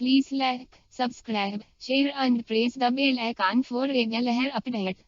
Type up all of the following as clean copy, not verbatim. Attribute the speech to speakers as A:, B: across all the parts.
A: Please like, subscribe, share and press the bell icon for regular update.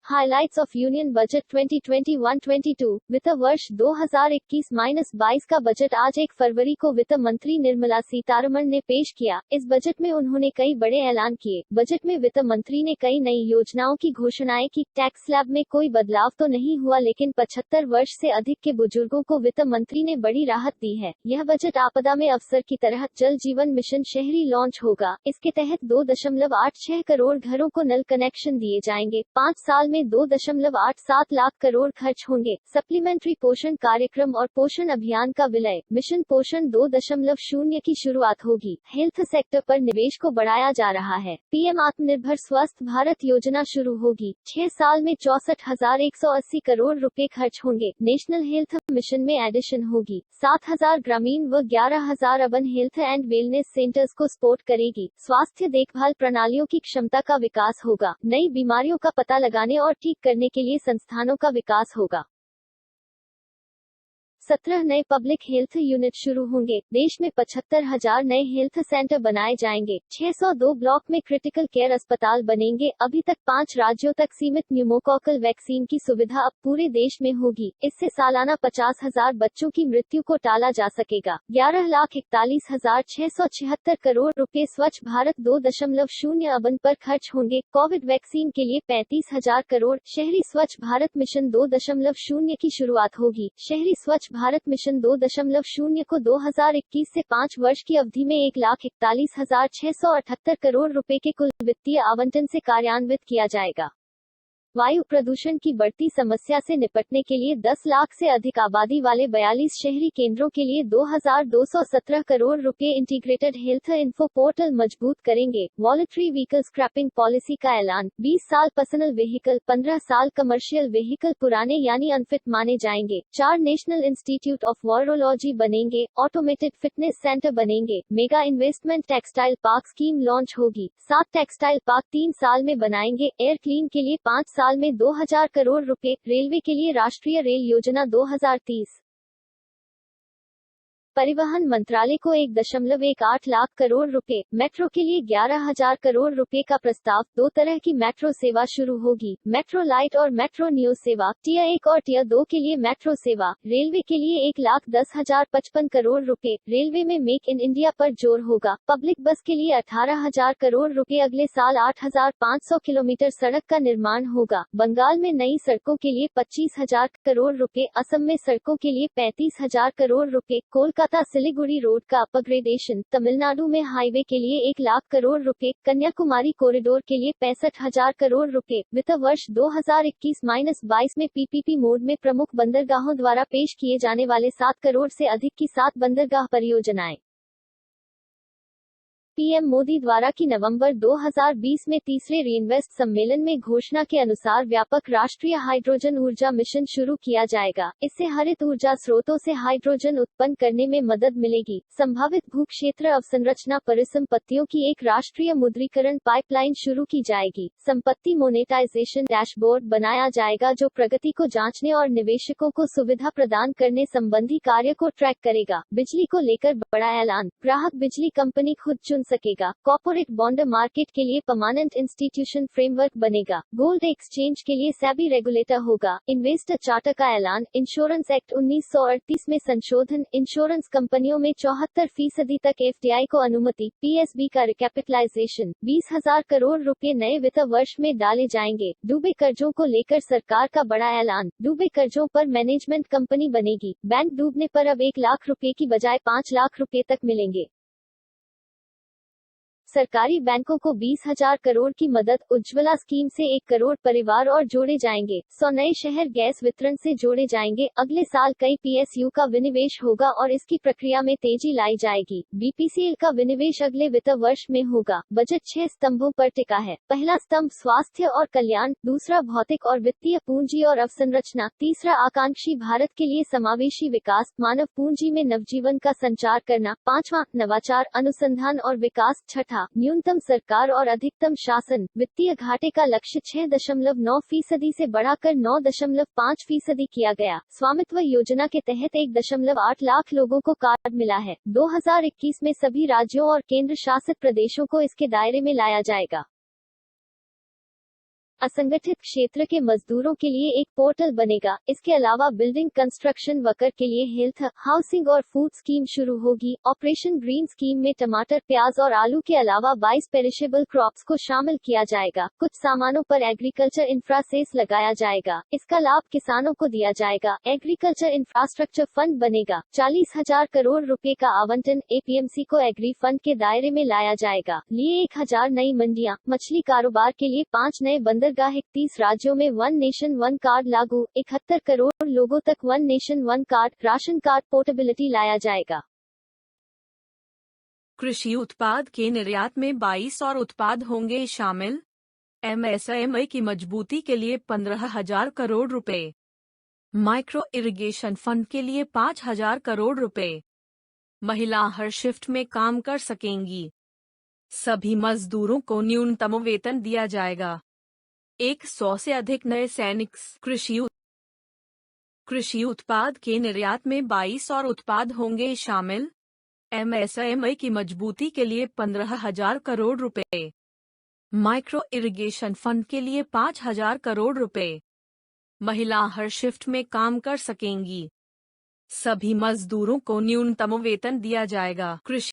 B: Highlights of union budget 2021-22 वित्त वर्ष 2021-22 का budget आज 1 फरवरी को वित्त मंत्री निर्मला सीतारमण ने पेश किया। इस बजट में उन्होंने कई बड़े ऐलान किए। बजट में वित्त मंत्री ने कई नई योजनाओं की घोषणाएं की। टैक्स स्लैब में कोई बदलाव तो नहीं हुआ, लेकिन 75 वर्ष से अधिक के बुजुर्गों को वित्त मंत्री ने बड़ी राहत दी है। यह बजट आपदा में अवसर की तरह जल जीवन मिशन शहरी लॉन्च होगा। इसके तहत 2.86 करोड़ घरों को नल कनेक्शन दिए जाएंगे। 5 साल में 2.87 लाख करोड़ खर्च होंगे। सप्लीमेंट्री पोषण कार्यक्रम और पोषण अभियान का विलय। मिशन पोषण 2.0 की शुरुआत होगी। हेल्थ सेक्टर पर निवेश को बढ़ाया जा रहा है। पीएम आत्मनिर्भर स्वस्थ भारत योजना शुरू होगी। 6 साल में 64,180 करोड़ रुपए खर्च होंगे। नेशनल हेल्थ मिशन में एडिशन होगी। 7,000 ग्रामीण व 11,000 urban health and wellness centres को सपोर्ट करेगी। स्वास्थ्य देखभाल प्रणालियों की क्षमता का विकास होगा। नई बीमारियों का पता लगाने और ठीक करने के लिए संस्थानों का विकास होगा। 17 नए पब्लिक हेल्थ यूनिट शुरू होंगे। देश में 75,000 नए हेल्थ सेंटर बनाए जाएंगे। 602 ब्लॉक में क्रिटिकल केयर अस्पताल बनेंगे। अभी तक 5 राज्यों तक सीमित न्यूमोकॉकल वैक्सीन की सुविधा अब पूरे देश में होगी। इससे सालाना 50,000 बच्चों की मृत्यु को टाला जा सकेगा। 11,41,676 करोड़ रुपए स्वच्छ भारत 2.0 अबन पर खर्च होंगे। कोविड वैक्सीन के लिए 35,000 करोड़। शहरी स्वच्छ भारत मिशन 2.0 की शुरुआत होगी। शहरी स्वच्छ भारत मिशन 2.0 को 2021 से 5 वर्ष की अवधि में 1,41,678 करोड़ रुपए के कुल वित्तीय आवंटन से कार्यान्वित किया जाएगा। वायु प्रदूषण की बढ़ती समस्या से निपटने के लिए 10 लाख से अधिक आबादी वाले 42 शहरी केंद्रों के लिए 2,217 करोड़ रुपए इंटीग्रेटेड हेल्थ इन्फो पोर्टल मजबूत करेंगे। वॉलंटरी व्हीकल स्क्रैपिंग पॉलिसी का ऐलान। 20 साल पर्सनल व्हीकल, 15 साल कमर्शियल व्हीकल पुराने यानी अनफिट माने जाएंगे। 4 नेशनल इंस्टीट्यूट ऑफ वायरोलॉजी बनेंगे। ऑटोमेटेड फिटनेस सेंटर बनेंगे। Mega investment textile park scheme launch होगी। 7 टेक्सटाइल पार्क 3 साल में बनाएंगे। एयर क्लीन के लिए 5 साल में 2,000 करोड़ रुपए। रेलवे के लिए राष्ट्रीय रेल योजना 2030। परिवहन मंत्रालय को 1.18 लाख करोड़ रुपए। मेट्रो के लिए 11,000 करोड़ रुपए का प्रस्ताव। 2 तरह की मेट्रो सेवा शुरू होगी। मेट्रो लाइट और मेट्रो नियो सेवा। टियर 1 और टियर 2 के लिए मेट्रो सेवा। रेलवे के लिए 1,10,055 करोड़ रुपए। रेलवे में मेक इन इंडिया पर जोर होगा। पब्लिक बस के लिए 18,000 करोड़ रुपए। अगले साल 8,500 किलोमीटर सड़क का निर्माण होगा। बंगाल में नई सड़कों के लिए 25,000 करोड़ रुपए। असम में सड़कों के लिए 35,000 करोड़ रुपए। कोलकाता सिलीगुड़ी रोड का अपग्रेडेशन। तमिलनाडु में हाईवे के लिए 1 लाख करोड़ रुपए। कन्याकुमारी कॉरिडोर के लिए 65,000 करोड़ रुपए। वित्त वर्ष 2021-22 में पीपीपी मोड में प्रमुख बंदरगाहों द्वारा पेश किए जाने वाले 7 करोड़ से अधिक की 7 बंदरगाह परियोजनाएं। पीएम मोदी द्वारा की नवंबर 2020 में तीसरे रीइन्वेस्ट सम्मेलन में घोषणा के अनुसार व्यापक राष्ट्रीय हाइड्रोजन ऊर्जा मिशन शुरू किया जाएगा। इससे हरित ऊर्जा स्रोतों से हाइड्रोजन उत्पन्न करने में मदद मिलेगी। संभावित भू क्षेत्र अवसंरचना परिसंपत्तियों की एक राष्ट्रीय मुद्रीकरण पाइपलाइन शुरू की जाएगी। संपत्ति मोनेटाइजेशन डैशबोर्ड बनाया जाएगा जो प्रगति को जांचने और निवेशकों को सुविधा प्रदान करने संबंधी कार्य को ट्रैक करेगा। बिजली को लेकर बड़ा ऐलान। ग्राहक बिजली कंपनी खुद चुन सकेगा। कॉर्पोरेट बॉन्ड मार्केट के लिए परमानेंट इंस्टीट्यूशन फ्रेमवर्क बनेगा। गोल्ड एक्सचेंज के लिए सेबी रेगुलेटर होगा। इन्वेस्टर चार्टर का ऐलान। इंश्योरेंस एक्ट 1938 में संशोधन। इंश्योरेंस कंपनियों में 74% तक एफडीआई को अनुमति। पीएसबी का रिकैपिटलाइजेशन। 20,000 करोड़ रुपए नए वित्त वर्ष में डाले जाएंगे। डूबे कर्जों को लेकर सरकार का बड़ा ऐलान। डूबे कर्जों पर मैनेजमेंट कंपनी बनेगी। बैंक डूबने पर अब 1 लाख रुपए की बजाय 5 लाख रुपए तक मिलेंगे। सरकारी बैंकों को 20,000 करोड़ की मदद। उज्ज्वला स्कीम से 1 करोड़ परिवार और जोड़े जाएंगे। 100 नए शहर गैस वितरण से जोड़े जाएंगे। अगले साल कई पीएसयू का विनिवेश होगा और इसकी प्रक्रिया में तेजी लाई जाएगी। बीपीसीएल का विनिवेश अगले वित्त वर्ष में होगा। बजट 6 स्तंभों पर टिका है। पहला स्तंभ स्वास्थ्य और कल्याण, दूसरा भौतिक और वित्तीय पूंजी और अवसंरचना, तीसरा आकांक्षी भारत के लिए समावेशी विकास, मानव पूंजी में नवजीवन का संचार करना, पांचवा नवाचार, अनुसंधान और विकास, छठा कहा, न्यूनतम सरकार और अधिकतम शासन। वित्तीय घाटे का लक्ष्य 6.9% से बढ़ाकर 9.5% किया गया। स्वामित्व योजना के तहत 1.8 लाख लोगों को कार्ड मिला है। 2021 में सभी राज्यों और केंद्र शासित प्रदेशों को इसके दायरे में लाया जाएगा। असंगठित क्षेत्र के मजदूरों के लिए एक पोर्टल बनेगा। इसके अलावा बिल्डिंग कंस्ट्रक्शन वर्कर के लिए हेल्थ, हाउसिंग और फूड स्कीम शुरू होगी। ऑपरेशन ग्रीन स्कीम में टमाटर, प्याज और आलू के अलावा 22 पेरिशेबल क्रॉप्स को शामिल किया जाएगा। कुछ सामानों पर एग्रीकल्चर इंफ्रा सेस लगाया जाएगा। इसका लाभ किसानों को दिया जाएगा। एग्रीकल्चर इंफ्रास्ट्रक्चर फंड बनेगा। 40,000 करोड़ रुपए का आवंटन। एपीएमसी को एग्री फंड के दायरे में लाया जाएगा। लिए 1,000 नई मंडियां। मछली कारोबार के लिए 5 नए बंदरगाह। 31 राज्यों में वन नेशन वन कार्ड लागू। 71 करोड़ लोगों तक one nation one card, ration card portability लाया जाएगा।
C: कृषि उत्पाद के निर्यात में 22 और उत्पाद होंगे शामिल। एमएसएमई की मजबूती के लिए 15,000 करोड़ रुपए। माइक्रो इरिगेशन फंड के लिए 5,000 करोड़ रुपए। महिला हर शिफ्ट में काम कर सकेंगी। सभी मजदूरों को न्यूनतम वेतन दिया जाएगा। 100 से अधिक नए सैनिक। कृषि उत्पाद के निर्यात में 22 और उत्पाद होंगे शामिल। एमएसएमई की मजबूती के लिए 15,000 करोड़ रुपए। माइक्रो इरिगेशन फंड के लिए 5,000 करोड़ रुपए। महिला हर शिफ्ट में काम कर सकेंगी। सभी मजदूरों को न्यूनतम वेतन दिया जाएगा। कृषि